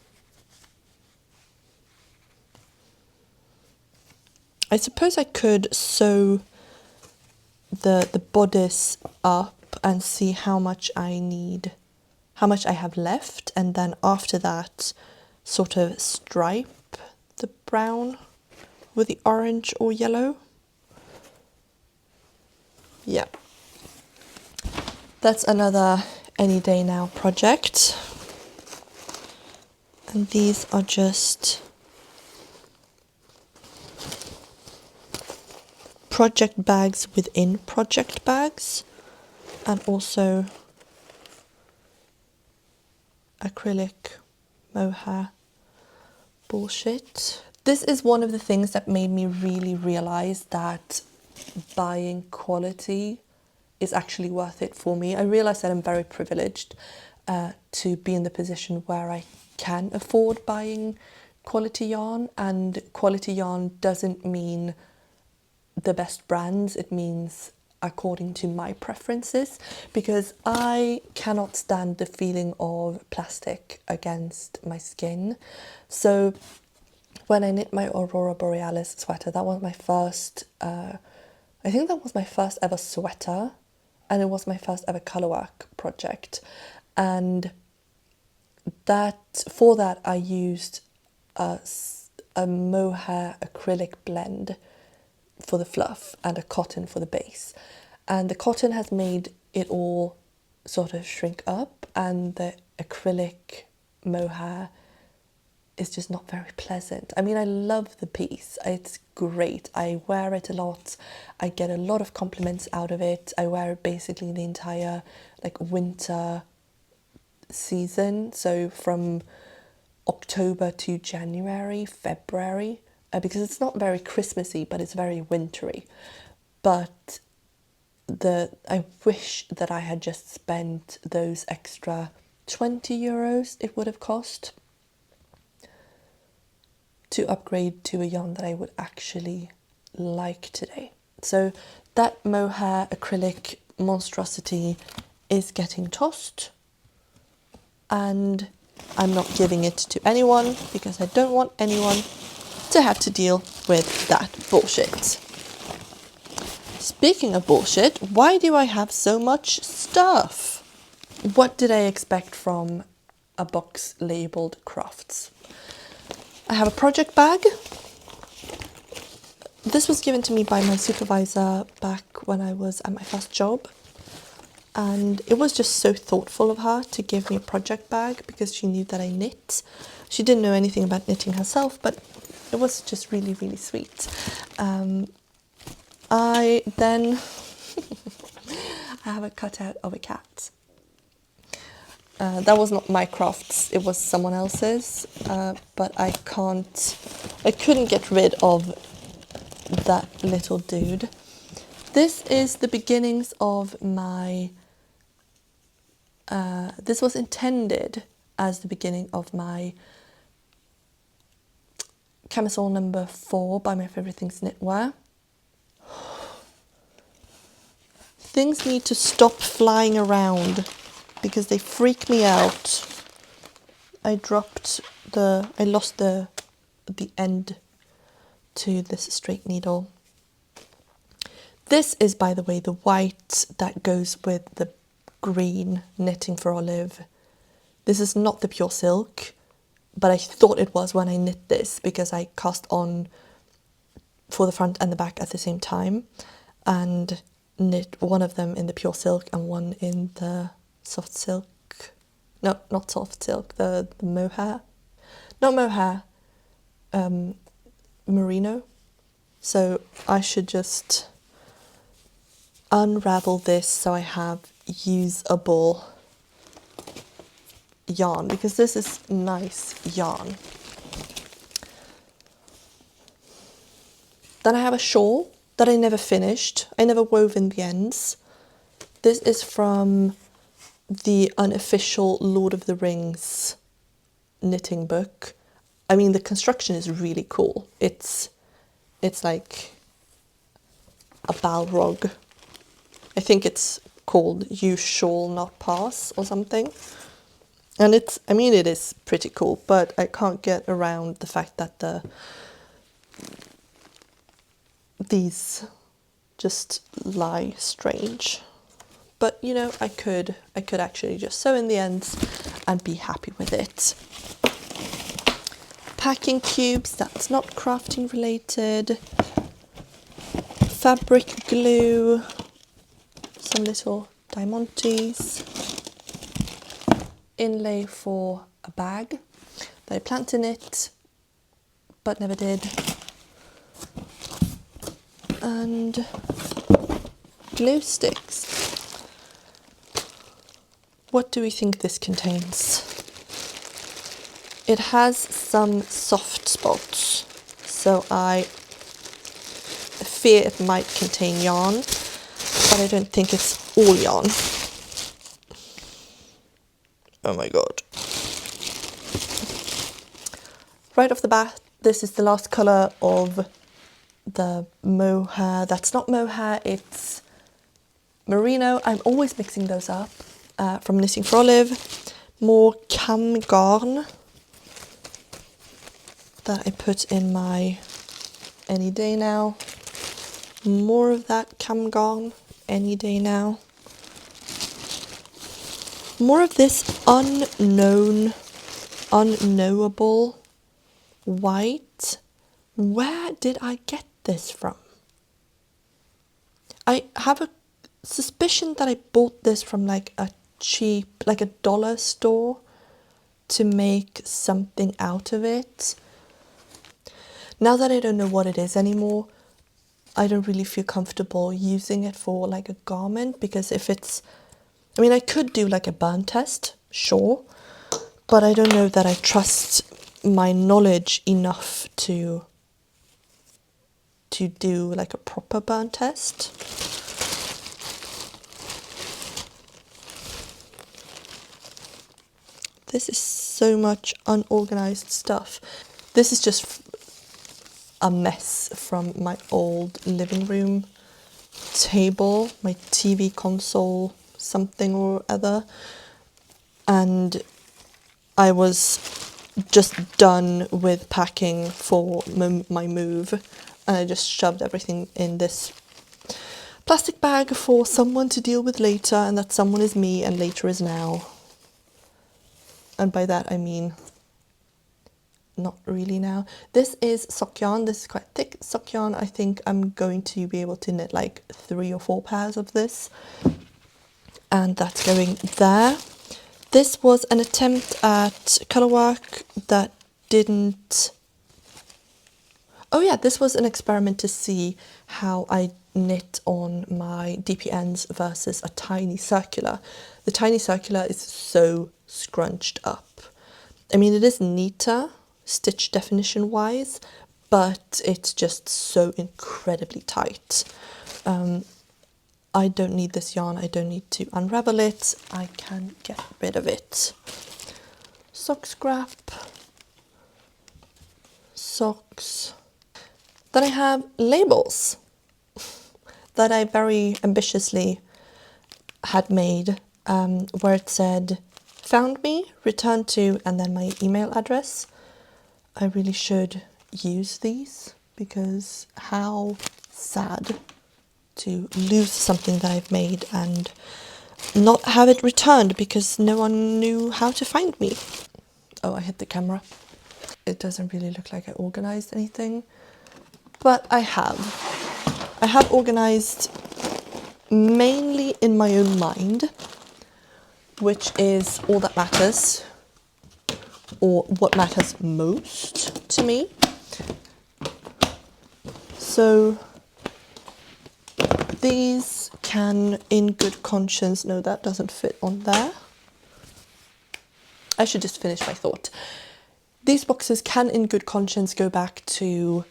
I suppose I could sew the bodice up and see how much I need, how much I have left, and then after that sort of stripe the brown with the orange or yellow. Yeah, that's another any day now project. And these are just project bags within project bags, and also acrylic mohair bullshit. This is one of the things that made me really realize that buying quality is actually worth it for me. I realize that I'm very privileged to be in the position where I can afford buying quality yarn, and quality yarn doesn't mean the best brands, it means according to my preferences, because I cannot stand the feeling of plastic against my skin. So when I knit my Aurora Borealis sweater, that was my first, I think that was my first ever sweater, and it was my first ever colourwork project. And for that I used a mohair acrylic blend for the fluff and a cotton for the base, and the cotton has made it all sort of shrink up, and the acrylic mohair is just not very pleasant. I mean, I love the piece, it's great, I wear it a lot, I get a lot of compliments out of it, I wear it basically the entire like winter season, so from October to January, February, because it's not very Christmassy, but it's very wintry. But I wish that I had just spent those extra 20 euros it would have cost to upgrade to a yarn that I would actually like today. So that mohair acrylic monstrosity is getting tossed, and I'm not giving it to anyone because I don't want anyone to have to deal with that bullshit. Speaking of bullshit, why do I have so much stuff? What did I expect from a box labelled crafts? I have a project bag. This was given to me by my supervisor back when I was at my first job. And it was just so thoughtful of her to give me a project bag because she knew that I knit. She didn't know anything about knitting herself, but it was just really, really sweet. I then I have a cutout of a cat. That was not my crafts, it was someone else's, but I couldn't get rid of that little dude. This is the beginnings of my, this was intended as the beginning of my camisole number 4 by My Favourite Things Knitwear. Things need to stop flying around because they freak me out. I lost the end to this straight needle. This is, by the way, the white that goes with the green Knitting for Olive. This is not the pure silk, but I thought it was when I knit this because I cast on for the front and the back at the same time and knit one of them in the pure silk and one in the soft silk. No, not soft silk, the mohair. Not mohair, merino. So I should just unravel this so I have usable yarn, because this is nice yarn. Then I have a shawl that I never finished. I never wove in the ends. This is from the unofficial Lord of the Rings knitting book. I mean, the construction is really cool. It's like a balrog. I think it's called You Shall Not Pass or something. And it is pretty cool, but I can't get around the fact that these just lie strange. But you know, I could actually just sew in the ends and be happy with it. Packing cubes, that's not crafting related. Fabric glue, some little diamantes. Inlay for a bag that I planned to knit but never did. And glue sticks. What do we think this contains? It has some soft spots, so I fear it might contain yarn, but I don't think it's all yarn. Oh my god. Right off the bat, this is the last colour of the mohair. That's not mohair, it's merino. I'm always mixing those up. From Knitting for Olive. More cam garn that I put in my Any Day Now. More of that cam garn, Any Day Now. More of this unknowable white. Where did I get this from? I have a suspicion that I bought this from like a cheap, like a dollar store to make something out of it. Now that I don't know what it is anymore, I don't really feel comfortable using it for like a garment, because if it's, I mean, I could do like a burn test, sure, but I don't know that I trust my knowledge enough to do like a proper burn test. This is so much unorganized stuff. This is just a mess from my old living room table, my TV console, something or other. And I was just done with packing for my move, and I just shoved everything in this plastic bag for someone to deal with later, and that someone is me and later is now. And by that I mean not really now. This is sock yarn. This is quite thick sock yarn. I think I'm going to be able to knit like 3 or 4 pairs of this, and that's going there. This was an attempt at colour work that didn't... Oh yeah, this was an experiment to see how I knit on my DPNs versus a tiny circular. The tiny circular is so scrunched up. I mean, it is neater stitch definition wise, but it's just so incredibly tight. I don't need this yarn, I don't need to unravel it, I can get rid of it. Sock scrap, socks. Then I have labels that I very ambitiously had made, where it said, found me, return to, and then my email address. I really should use these, because how sad to lose something that I've made and not have it returned because no one knew how to find me. Oh, I hit the camera. it doesn't really look like I organized anything, but I have organized mainly in my own mind, which is all that matters, or what matters most to me. So these can, in good conscience, no, that doesn't fit on there. I should just finish my thought. These boxes can, in good conscience, go back to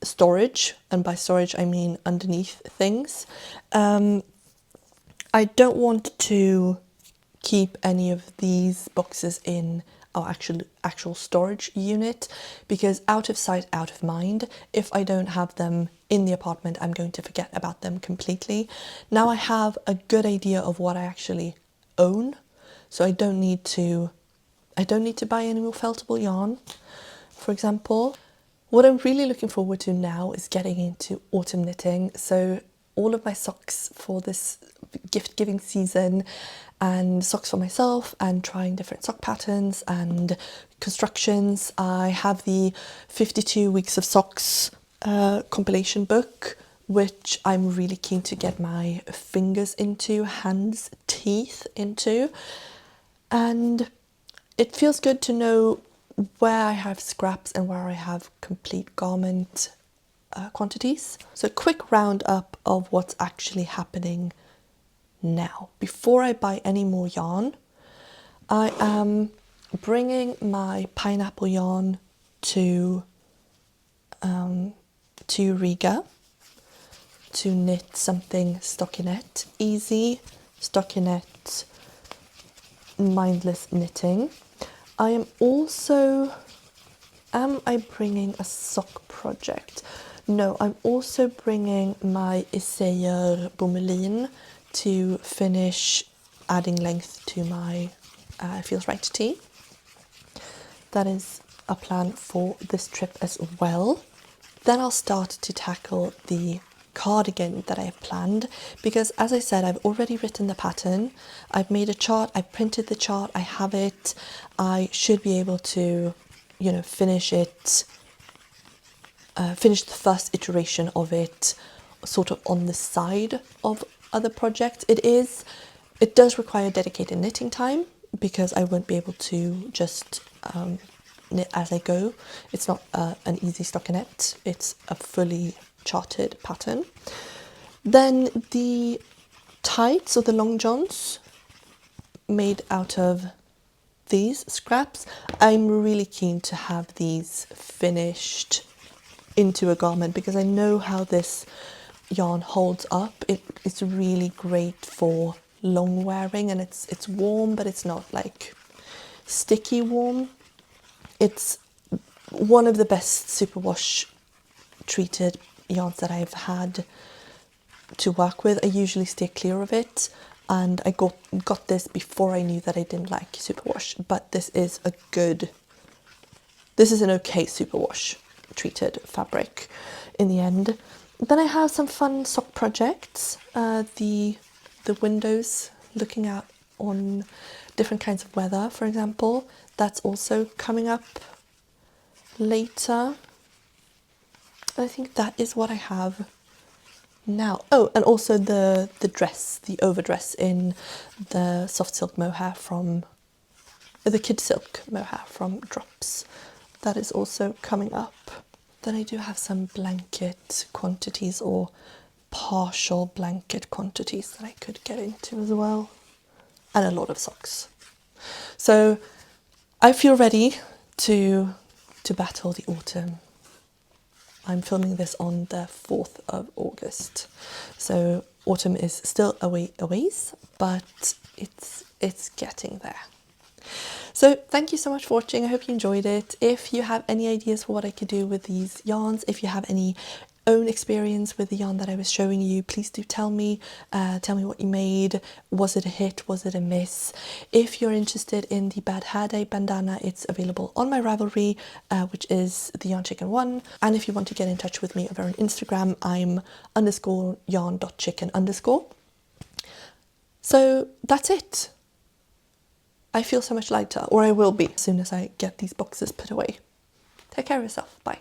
storage, and by storage I mean underneath things. I don't want to keep any of these boxes in our actual storage unit, because out of sight, out of mind. If I don't have them in the apartment, I'm going to forget about them completely. Now I have a good idea of what I actually own, so I don't need to buy any more feltable yarn, for example. What I'm really looking forward to now is getting into autumn knitting. So all of my socks for this gift giving season, and socks for myself, and trying different sock patterns and constructions. I have the 52 weeks of socks compilation book, which I'm really keen to get my fingers into, hands, teeth into. And it feels good to know where I have scraps and where I have complete garment quantities. So a quick roundup of what's actually happening now. Before I buy any more yarn, I am bringing my pineapple yarn to Riga to knit something stockinette, easy stockinette, mindless knitting. I am also, am I bringing a sock project? No, I'm also bringing my Isayer Bomelin to finish adding length to my Feels Right tee. That is a plan for this trip as well. Then I'll start to tackle the cardigan that I have planned, because as I said, I've already written the pattern, I've made a chart, I've printed the chart, I have it. I should be able to, you know, finish it, finish the first iteration of it sort of on the side of other projects. It does require dedicated knitting time, because I won't be able to just knit as I go. It's not an easy stockinette, it's a fully charted pattern. Then the tights or the long johns made out of these scraps, I'm really keen to have these finished into a garment, because I know how this yarn holds up. It's really great for long wearing, and it's warm, but it's not like sticky warm. It's one of the best superwash treated yarns that I've had to work with. I usually steer clear of it, and I got this before I knew that I didn't like superwash, but this is an okay superwash treated fabric in the end. Then I have some fun sock projects, the windows looking out on different kinds of weather, for example. That's also coming up later. I think that is what I have now. Oh, and also the dress, the overdress in the soft silk mohair from the kid silk mohair from Drops. That is also coming up. Then I do have some blanket quantities, or partial blanket quantities, that I could get into as well, and a lot of socks. So I feel ready to battle the autumn. I'm filming this on the 4th of August, so autumn is still a ways, but it's getting there. So thank you so much for watching. I hope you enjoyed it. If you have any ideas for what I could do with these yarns, if you have any own experience with the yarn that I was showing you, please do tell me. Tell me what you made. Was it a hit? Was it a miss? If you're interested in the Bad Hair Day bandana, it's available on my Ravelry, which is the Yarn Chicken 1. And if you want to get in touch with me over on Instagram, I'm _yarn.chicken_. So that's it. I feel so much lighter, or I will be as soon as I get these boxes put away. Take care of yourself. Bye.